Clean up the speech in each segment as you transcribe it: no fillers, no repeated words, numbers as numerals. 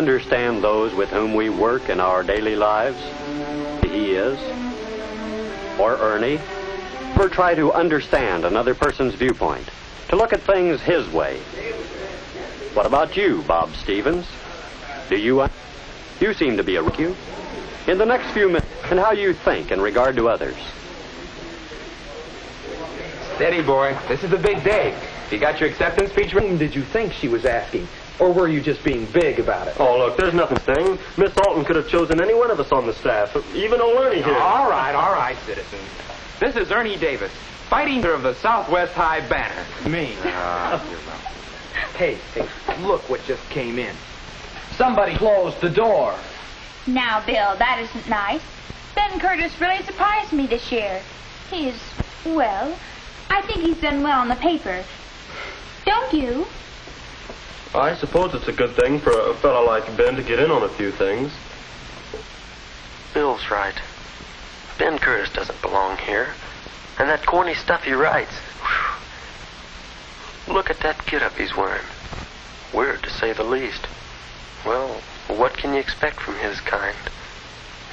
understand those with whom we work in our daily lives? He is. Or Ernie. Ever try to understand another person's viewpoint, to look at things his way? What about you, Bob Stevens? Do you? You seem to be a rookie. In the next few minutes, and how you think in regard to others. Steady, boy. This is the big day. You got your acceptance speech? Whom did you think she was asking? Or were you just being big about it? Oh, look, there's nothing saying. Miss Alton could have chosen any one of us on the staff, even old Ernie here. All right, citizen. This is Ernie Davis, fighting leader of the Southwest High Banner. Me. Hey, look what just came in. Somebody closed the door. Now, Bill, that isn't nice. Ben Curtis really surprised me this year. He's, well, I think he's done well on the paper. Don't you? I suppose it's a good thing for a fellow like Ben to get in on a few things. Bill's right. Ben Curtis doesn't belong here. And that corny stuff he writes. Whew. Look at that get-up he's wearing. Weird, to say the least. Well, what can you expect from his kind?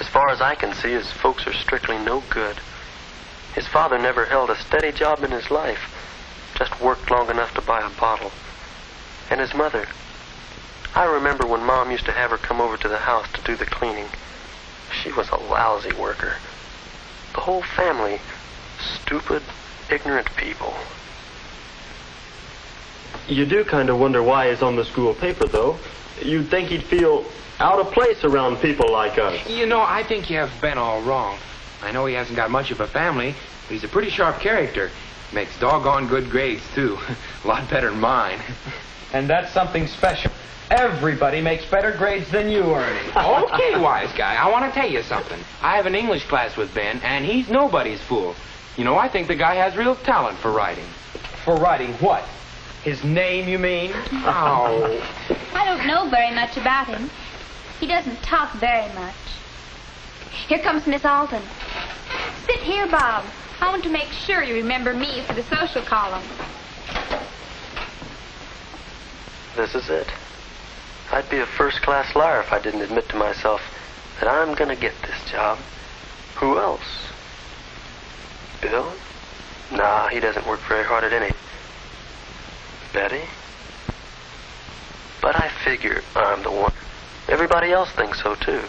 As far as I can see, his folks are strictly no good. His father never held a steady job in his life. Just worked long enough to buy a bottle. And his mother. I remember when Mom used to have her come over to the house to do the cleaning. She was a lousy worker. The whole family, stupid, ignorant people. You do kind of wonder why he's on the school paper, though. You'd think he'd feel out of place around people like us. You know, I think you have Ben all wrong. I know he hasn't got much of a family, but he's a pretty sharp character. Makes doggone good grades, too. A lot better than mine. And that's something special. Everybody makes better grades than you, Ernie. Okay, wise guy, I want to tell you something. I have an English class with Ben, and he's nobody's fool. You know, I think the guy has real talent for writing. For writing what? His name, you mean? Oh. I don't know very much about him. He doesn't talk very much. Here comes Miss Alton. Sit here, Bob. I want to make sure you remember me for the social column. This is it. I'd be a first-class liar if I didn't admit to myself that I'm going to get this job. Who else? Bill? Nah, he doesn't work very hard at any. Betty? But I figure I'm the one. Everybody else thinks so, too.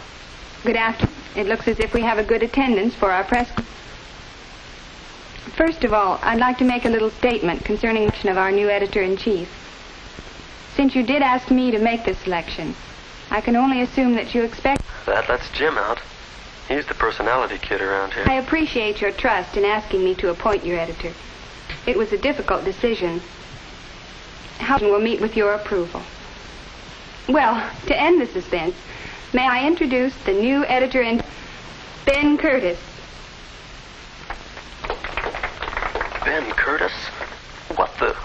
Good afternoon. It looks as if we have a good attendance for our press. First of all, I'd like to make a little statement concerning the selection of our new editor-in-chief. Since you did ask me to make this selection, I can only assume that you expect... That lets Jim out. He's the personality kid around here. I appreciate your trust in asking me to appoint your editor. It was a difficult decision. How will meet with your approval. Well, to end the suspense, may I introduce the new editor-in... Ben Curtis. Ben Curtis? What the...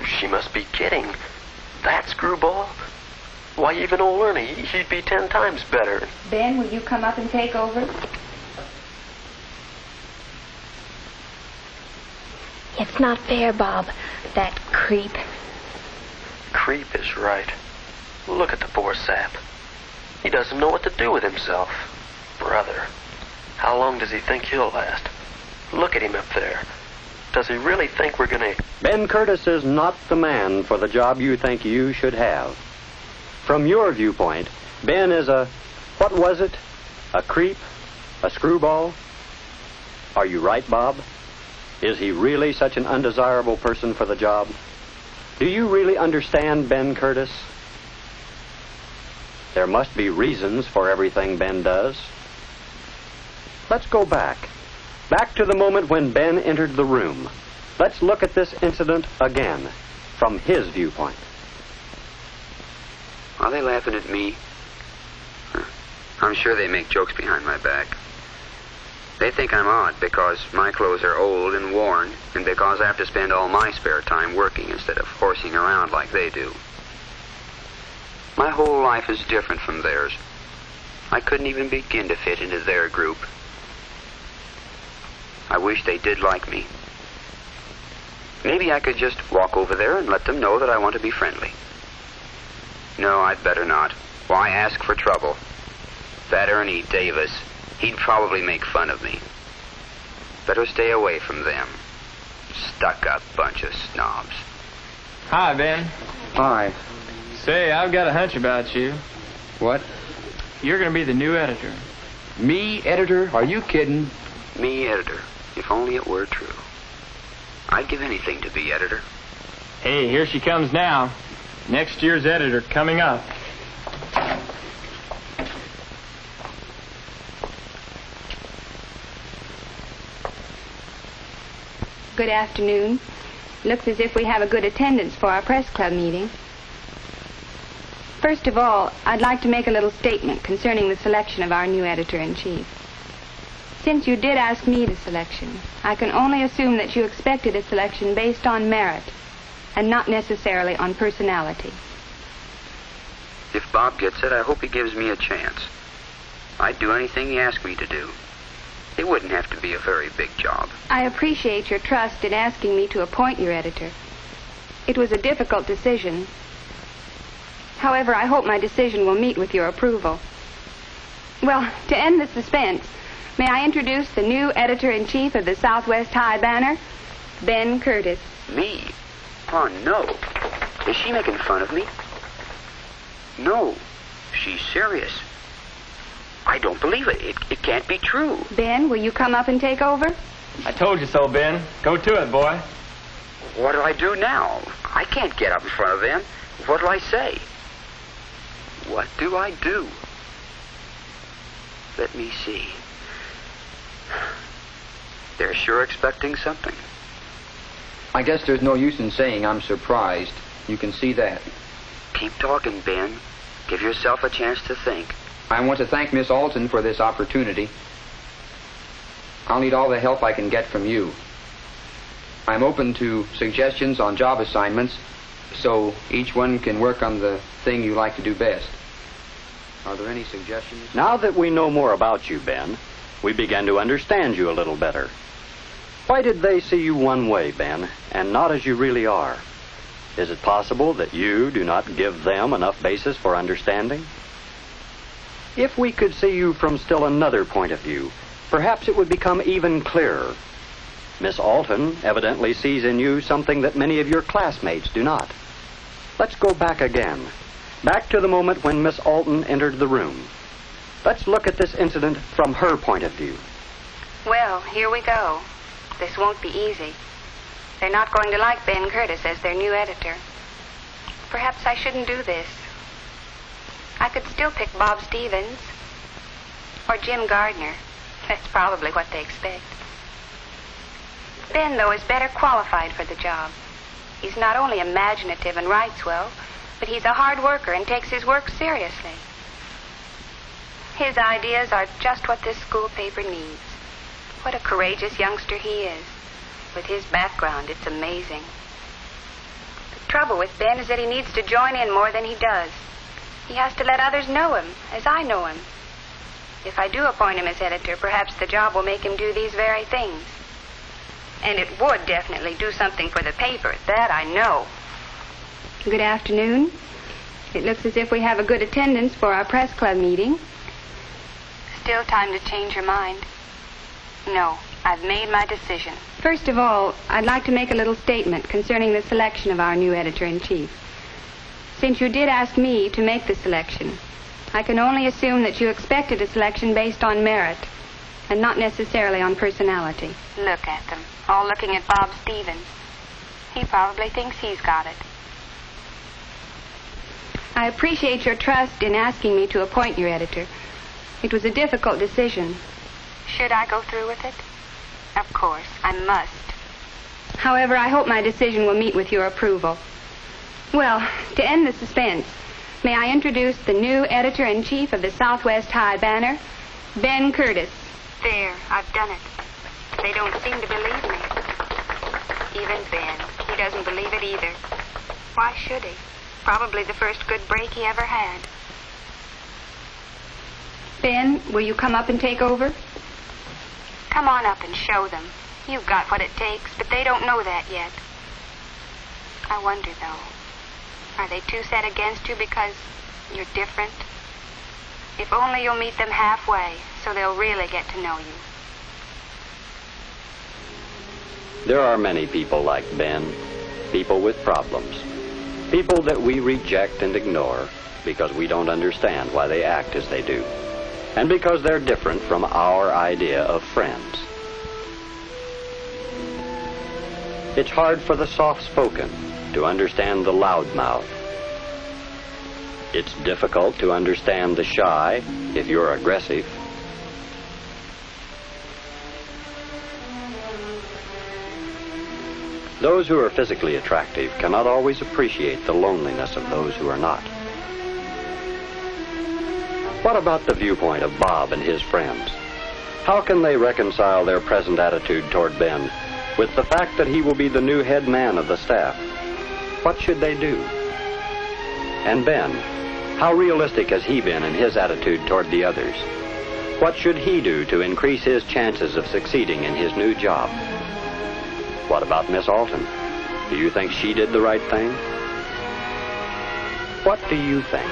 She must be kidding. That screwball? Why, even old Ernie, he'd be 10 times better. Ben, will you come up and take over? It's not fair, Bob. That creep. Creep is right. Look at the poor sap. He doesn't know what to do with himself. Brother, how long does he think he'll last? Look at him up there. Does he really think we're going to... Ben Curtis is not the man for the job you think you should have. From your viewpoint, Ben is a... What was it? A creep? A screwball? Are you right, Bob? Is he really such an undesirable person for the job? Do you really understand Ben Curtis? There must be reasons for everything Ben does. Let's go back. Back to the moment when Ben entered the room. Let's look at this incident again, from his viewpoint. Are they laughing at me? I'm sure they make jokes behind my back. They think I'm odd because my clothes are old and worn, and because I have to spend all my spare time working instead of horsing around like they do. My whole life is different from theirs. I couldn't even begin to fit into their group. I wish they did like me. Maybe I could just walk over there and let them know that I want to be friendly. No, I'd better not. Why ask for trouble? That Ernie Davis, he'd probably make fun of me. Better stay away from them. Stuck-up bunch of snobs. Hi, Ben. Hi. Say, I've got a hunch about you. What? You're going to be the new editor. Me, editor? Are you kidding? Me, editor. If only it were true. I'd give anything to be editor. Hey, here she comes now. Next year's editor coming up. Good afternoon. Looks as if we have a good attendance for our press club meeting. First of all, I'd like to make a little statement concerning the selection of our new editor-in-chief. Since you did ask me the selection, I can only assume that you expected a selection based on merit and not necessarily on personality. If Bob gets it, I hope he gives me a chance. I'd do anything he asked me to do. It wouldn't have to be a very big job. I appreciate your trust in asking me to appoint your editor. It was a difficult decision. However, I hope my decision will meet with your approval. Well, to end the suspense, may I introduce the new editor-in-chief of the Southwest High Banner, Ben Curtis. Me? Oh, no. Is she making fun of me? No. She's serious. I don't believe it. It can't be true. Ben, will you come up and take over? I told you so, Ben. Go to it, boy. What do I do now? I can't get up in front of them. What do I say? What do I do? Let me see. They're sure expecting something. I guess there's no use in saying I'm surprised. You can see that. Keep talking, Ben. Give yourself a chance to think. I want to thank Miss Alton for this opportunity. I'll need all the help I can get from you. I'm open to suggestions on job assignments, so each one can work on the thing you like to do best. Are there any suggestions? Now that we know more about you, Ben, we began to understand you a little better. Why did they see you one way, Ben, and not as you really are? Is it possible that you do not give them enough basis for understanding? If we could see you from still another point of view, perhaps it would become even clearer. Miss Alton evidently sees in you something that many of your classmates do not. Let's go back again. Back to the moment when Miss Alton entered the room. Let's look at this incident from her point of view. Well, here we go. This won't be easy. They're not going to like Ben Curtis as their new editor. Perhaps I shouldn't do this. I could still pick Bob Stevens or Jim Gardner. That's probably what they expect. Ben, though, is better qualified for the job. He's not only imaginative and writes well, but he's a hard worker and takes his work seriously. His ideas are just what this school paper needs. What a courageous youngster he is. With his background, it's amazing. The trouble with Ben is that he needs to join in more than he does. He has to let others know him, as I know him. If I do appoint him as editor, perhaps the job will make him do these very things. And it would definitely do something for the paper, that I know. Good afternoon. It looks as if we have a good attendance for our press club meeting. Still time to change your mind. No, I've made my decision. First of all, I'd like to make a little statement concerning the selection of our new editor-in-chief. Since you did ask me to make the selection, I can only assume that you expected a selection based on merit and not necessarily on personality. Look at them, all looking at Bob Stevens. He probably thinks he's got it. I appreciate your trust in asking me to appoint your editor. It was a difficult decision. Should I go through with it? Of course, I must. However, I hope my decision will meet with your approval. Well, to end the suspense, may I introduce the new editor-in-chief of the Southwest High Banner, Ben Curtis. There, I've done it. They don't seem to believe me. Even Ben, he doesn't believe it either. Why should he? Probably the first good break he ever had. Ben, will you come up and take over? Come on up and show them. You've got what it takes, but they don't know that yet. I wonder, though, are they too set against you because You're different. If only you'll meet them halfway, so they'll really get to know you. There are many people like Ben, people with problems, people that we reject and ignore because we don't understand why they act as they do, and because they're different from our idea of friends. It's hard for the soft-spoken to understand the loudmouth. It's difficult to understand the shy if you're aggressive. Those who are physically attractive cannot always appreciate the loneliness of those who are not. What about the viewpoint of Bob and his friends? How can they reconcile their present attitude toward Ben with the fact that he will be the new head man of the staff? What should they do? And Ben, how realistic has he been in his attitude toward the others? What should he do to increase his chances of succeeding in his new job? What about Miss Alton? Do you think she did the right thing? What do you think?